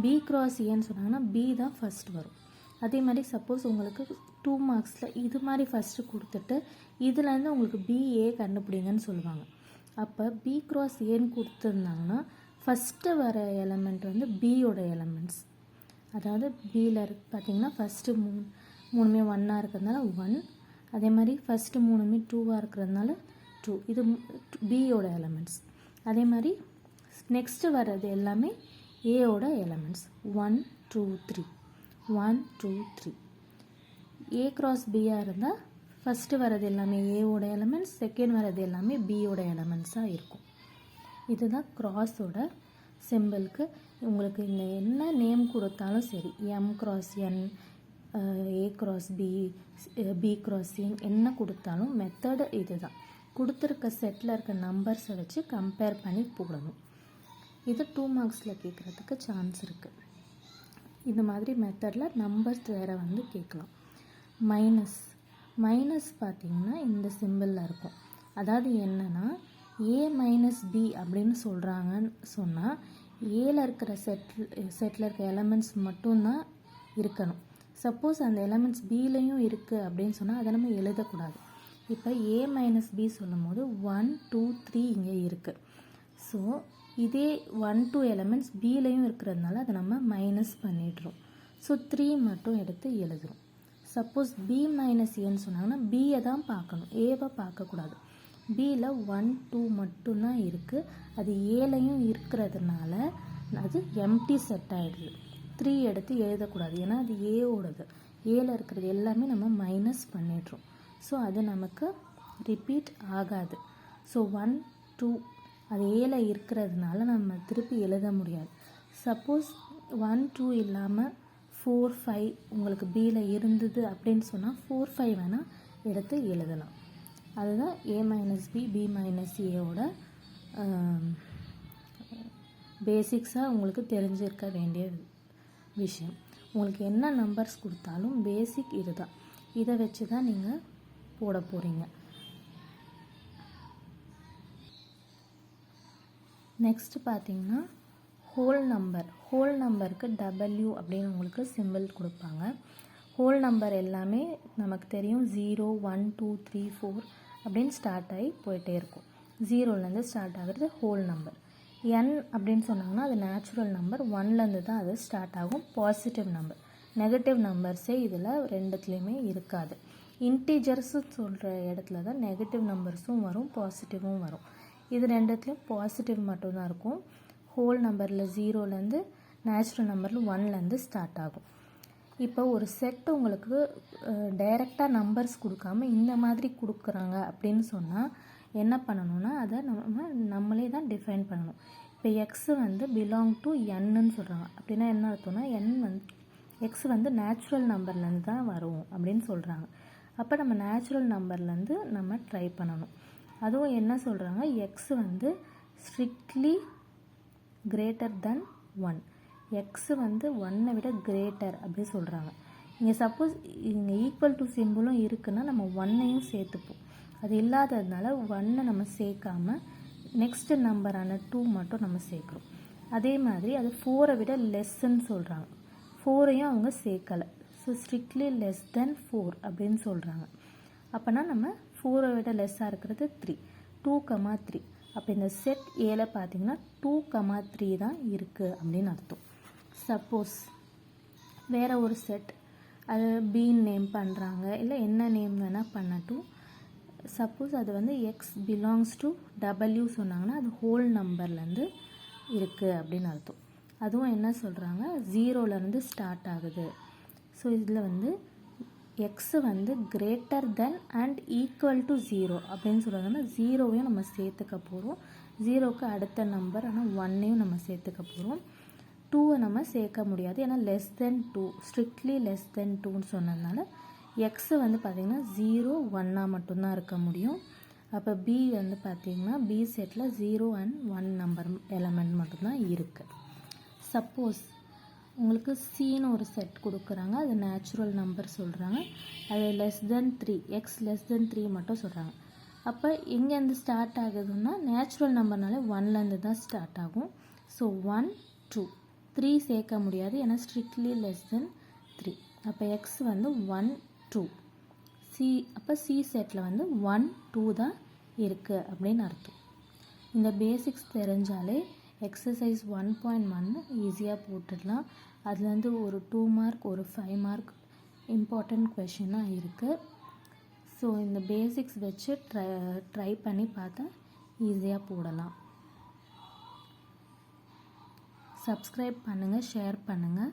B cross ஏன்னு சொன்னாங்கன்னா B தான் ஃபஸ்ட் வரும். அதே மாதிரி சப்போஸ் உங்களுக்கு 2 மார்க்ஸில் இது மாதிரி ஃபஸ்ட்டு கொடுத்துட்டு இதுலேருந்து உங்களுக்கு பிஏ கண்டுபிடிங்கன்னு சொல்லுவாங்க. அப்போ பி கிராஸ் ஏன்னு கொடுத்துருந்தாங்கன்னா ஃபஸ்ட்டு வர எலமெண்ட் வந்து பியோட எலமெண்ட்ஸ். அதாவது பியில் பார்த்திங்கன்னா ஃபஸ்ட்டு மூணுமே 1ஆக இருக்கிறதுனால 1, அதே மாதிரி ஃபஸ்ட்டு 3மே 2ஆக இருக்கிறதுனால 2. இது பியோட எலமெண்ட்ஸ். அதே மாதிரி நெக்ஸ்ட்டு வர்றது எல்லாமே ஏயோட எலமெண்ட்ஸ். 1 2 3 1 2 3. ஏ கிராஸ் பியாக இருந்தால் ஃபஸ்ட்டு வர்றது எல்லாமே ஏவோட எலமெண்ட்ஸ், செகண்ட் வர்றது எல்லாமே பியோட எலமெண்ட்ஸாக இருக்கும். இதுதான் கிராஸோட சிம்பிளுக்கு. உங்களுக்கு இங்கே என்ன நேம் கொடுத்தாலும் சரி, M cross N, A cross B, B cross N என்ன கொடுத்தாலும் மெத்தடு இது தான். கொடுத்துருக்க செட்டில் இருக்க நம்பர்ஸை வச்சு கம்பேர் பண்ணி போடணும். இது 2 மார்க்ஸில் கேட்குறதுக்கு சான்ஸ் இருக்குது. இந்த மாதிரி மெத்தடில் நம்பர்ஸ் வேறு வந்து கேட்கலாம். மைனஸ் பார்த்திங்கன்னா இந்த சிம்பிளில் இருக்கும். அதாவது என்னென்னா ஏ மைனஸ் பி அப்படின்னு சொல்கிறாங்கன்னு சொன்னால் ஏல இருக்கிற செட்டில் இருக்க எலமெண்ட்ஸ் மட்டும்தான் இருக்கணும். சப்போஸ் அந்த எலமெண்ட்ஸ் பிலையும் இருக்குது அப்படின்னு சொன்னால் அதை நம்ம எழுதக்கூடாது. இப்போ ஏ மைனஸ் பி சொல்லும் போது 1 2 3 இங்கே இருக்குது. ஸோ இதே 1 2 எலமெண்ட்ஸ் பிலையும் இருக்கிறதுனால அதை நம்ம மைனஸ் பண்ணிடுறோம். ஸோ 3 மட்டும் எடுத்து எழுதுகிறோம். சப்போஸ் பி மைனஸ் ஏன்னு சொன்னாங்கன்னா பியை தான் பார்க்கணும், ஏவை பார்க்கக்கூடாது. பியில் 1 2 மட்டும்தான் இருக்குது. அது ஏலையும் இருக்கிறதுனால அது எம்டி செட் ஆகிடுது. 3 எடுத்து எழுதக்கூடாது, ஏன்னா அது ஏவோடது. ஏல இருக்கிறது எல்லாமே நம்ம மைனஸ் பண்ணிடுறோம். ஸோ அது நமக்கு ரிப்பீட் ஆகாது. ஸோ 1 2 அது ஏல இருக்கிறதுனால நம்ம திருப்பி எழுத முடியாது. சப்போஸ் 1 2 இல்லாமல் 4 5 உங்களுக்கு பியில் இருந்தது அப்படின்னு சொன்னால் 4 5 வேணால் எடுத்து எழுதலாம். அதுதான் ஏ மைனஸ் பி, பி மைனஸ் ஏவோட பேசிக்ஸாக உங்களுக்கு தெரிஞ்சிருக்க வேண்டிய விஷயம். உங்களுக்கு என்ன நம்பர்ஸ் கொடுத்தாலும் பேசிக் இது தான். இதை வச்சு தான் நீங்கள் போட போகிறீங்க. நெக்ஸ்ட்டு பார்த்தீங்கன்னா ஹோல் நம்பருக்கு டபிள்யூ அப்படின்னு உங்களுக்கு சிம்பிள் கொடுப்பாங்க. ஹோல் நம்பர் எல்லாமே நமக்கு தெரியும். 0 1 2 3 4 அப்படின்னு ஸ்டார்ட் ஆகி போயிட்டே இருக்கும். 0லேருந்து ஸ்டார்ட் ஆகிறது ஹோல் நம்பர். n அப்படின்னு சொன்னாங்கன்னா அது நேச்சுரல் நம்பர். 1லேருந்து தான் அது ஸ்டார்ட் ஆகும். Positive number. நெகட்டிவ் நம்பர்ஸே இதில் ரெண்டுத்துலேயுமே இருக்காது. இன்டீஜர்ஸு சொல்கிற இடத்துல தான் நெகட்டிவ் நம்பர்ஸும் வரும், பாசிட்டிவும் வரும். இது ரெண்டுத்துலேயும் பாசிட்டிவ் மட்டும்தான் இருக்கும். ஹோல் நம்பரில் 0லேருந்து, நேச்சுரல் நம்பரில் 1லேருந்து ஸ்டார்ட் ஆகும். இப்போ ஒரு செட் உங்களுக்கு டைரெக்டாக நம்பர்ஸ் கொடுக்காம இந்த மாதிரி கொடுக்குறாங்க அப்படின்னு சொன்னால் என்ன பண்ணணும்னா அதை நம்மளே தான் டிஃபைன் பண்ணணும். இப்போ எக்ஸ் வந்து பிலாங் டு என்னன்னு சொல்கிறாங்க. அப்படின்னா என்ன அர்த்தம்னா எக்ஸ் வந்து நேச்சுரல் நம்பர்லேருந்து தான் வரும் அப்படின்னு சொல்கிறாங்க. அப்போ நம்ம நேச்சுரல் நம்பர்லேருந்து நம்ம ட்ரை பண்ணணும். அதுவும் என்ன சொல்கிறாங்க, எக்ஸ் வந்து ஸ்ட்ரிக்ட்லி கிரேட்டர் தென் 1. எக்ஸ் வந்து 1ஐ விட கிரேட்டர் அப்படி சொல்கிறாங்க. இங்கே சப்போஸ் இங்கே ஈக்குவல் டு சிம்பிளும் இருக்குன்னா நம்ம 1ஐயும் சேர்த்துப்போம். அது இல்லாததுனால 1ஐ நம்ம சேர்க்காம நெக்ஸ்ட் நம்பரான 2 மட்டும் நம்ம சேர்க்குறோம். அதே மாதிரி அது 4ஐ விட லெஸ்ன்னு சொல்கிறாங்க. 4ஐயும் அவங்க சேர்க்கலை. ஸோ ஸ்ட்ரிக்ட்லி லெஸ் தென் 4 அப்படின்னு சொல்கிறாங்க. அப்போனா நம்ம 4ஐ விட லெஸ்ஸாக இருக்கிறது 3, 2, 3. அப்போ இந்த செட் ஏல பார்த்தீங்கன்னா 2, 3 தான் இருக்குது அப்படின்னு அர்த்தம். சப்போஸ் வேறு ஒரு செட் அது பீன் நேம் பண்ணுறாங்க, இல்லை என்ன நேம் வேணால் பண்ணட்டும். சப்போஸ் அது வந்து எக்ஸ் பிலாங்ஸ் டு டபிள்யூ சொன்னாங்கன்னா அது ஹோல் நம்பர்லேருந்து இருக்குது அப்படின்னு அர்த்தம். அதுவும் என்ன சொல்கிறாங்க, 0லேருந்து ஸ்டார்ட் ஆகுது. ஸோ இதில் வந்து எக்ஸ் வந்து greater then and equal to 0 அப்படின்னு சொல்கிறாங்கன்னா 0வையும் நம்ம சேர்த்துக்க போகிறோம். 0க்கு அடுத்த நம்பர் ஆனால் 1ஐயும் நம்ம சேர்த்துக்க போகிறோம். 2ஐ நம்ம சேர்க்க முடியாது, ஏன்னா less than 2, strictly less than 2ன்னு சொன்னதுனால எக்ஸு வந்து பார்த்திங்கன்னா 0 1ஆக மட்டும்தான் இருக்க முடியும். அப்போ பி வந்து பார்த்திங்கன்னா பி செட்டில் 0 and 1 நம்பர் எலமெண்ட் மட்டும்தான் இருக்குது. சப்போஸ் உங்களுக்கு சின்னு ஒரு செட் கொடுக்குறாங்க, அது நேச்சுரல் நம்பர் சொல்கிறாங்க, அது less than 3, X less than 3 மட்டும் சொல்கிறாங்க. அப்போ எங்கேருந்து ஸ்டார்ட் ஆகுதுன்னா நேச்சுரல் நம்பர்னால 1லேருந்து தான் ஸ்டார்ட் ஆகும். ஸோ 1 2 3 சேர்க்க முடியாது, ஏன்னா ஸ்ட்ரிக்ட்லி லெஸ் தென் 3. அப்போ எக்ஸ் வந்து 1 2. சி அப்போ சி செட்டில் வந்து 1 2 தான் இருக்குது அப்படின்னு அர்த்தம். இந்த பேசிக்ஸ் தெரிஞ்சாலே எக்ஸசைஸ் 1.1 ஈஸியாக போட்டுடலாம். அதில் வந்து ஒரு 2 மார்க் ஒரு 5 மார்க் இம்பார்ட்டண்ட் கொஷினாக இருக்குது. ஸோ இந்த பேசிக்ஸ் வச்சு ட்ரை பண்ணி பார்த்தா ஈஸியாக போடலாம். சப்ஸ்கிரைப் பண்ணுங்கள், ஷேர் பண்ணுங்கள்.